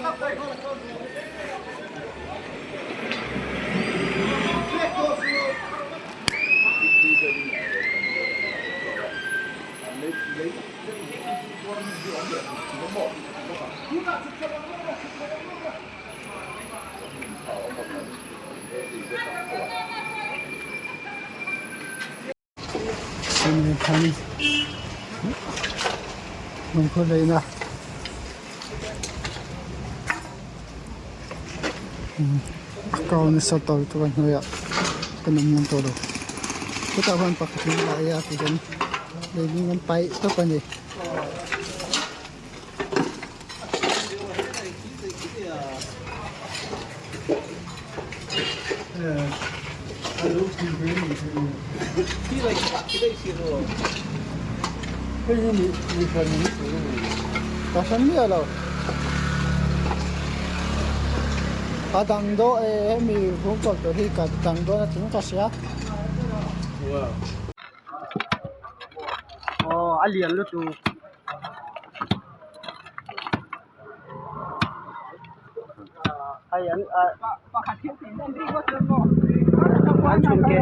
Xem thằng không có đây nè kau ni sao tàu tu kan hoya penum yang tu kita kan pakai ni ya tu kan ini kan pai tu kan ni Kasan dia lah. Kadang do mi hukum tu hi kadang do na tinggal kasih. Oh, alien lu tu. Ayan, ancun ke,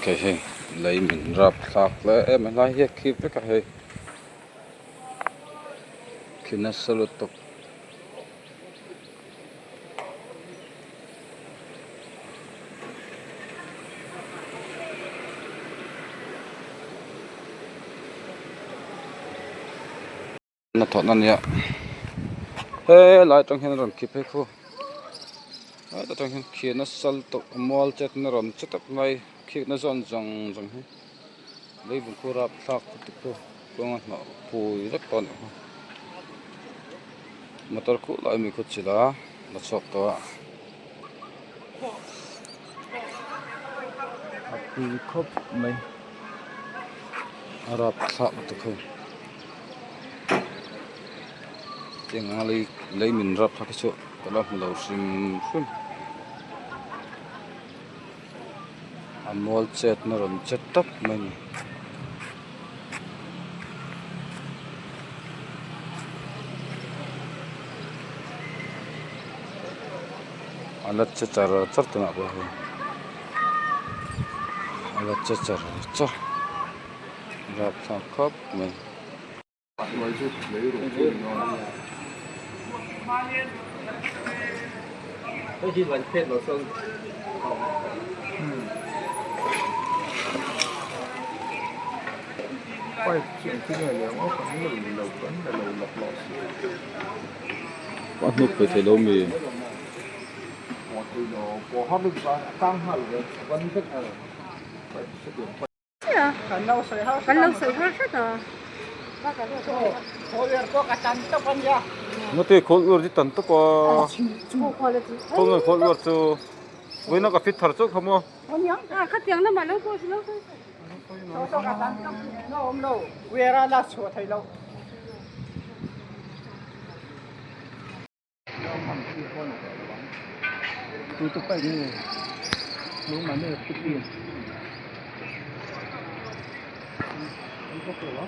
cái gì lấy mình rập sạc lại mình lại hết kịp với cái gì khi nó sơ lụt tục nó thoát nó nhẹ ê lại trong hiện rồi kịp hay không ở trong hiện khi nó sơ tục mall chết nó rầm chết tập này khi nó dọn dòng dòng hết lấy vùng khu rập sạc tục cô con nó phùi rất to nữa motor cũ lại mình có chỉ là sọc to thì khóc mình rập sạc tục không tiếng lấy mình rập cái chỗ cái đó mình đầu sim phun mall chết nó rầm chết tấp mình alat cecar cer tu nak boleh alat cecar cer rap sangkap mình cái gì vẫn phết nó sơn quay chuyện cái này là nó còn lầu vẫn là lầu lọc lọt. bắt nút phải thấy đâu mì của họ được tăng hẳn rồi vẫn rất là Kan lau sợi hết rồi. thôi có cả chăn tóc con nha nó thì khối rồi thì tận tất cả Chú khoa được. không người khối rồi chứ với nó cả fit thật chứ không không À, khát tiếng nó mà lâu thôi. có cả chăn tóc nó ôm đâu về ra là sửa thầy lâu tôi chụp ảnh này đúng mà này chụp tiền không có cửa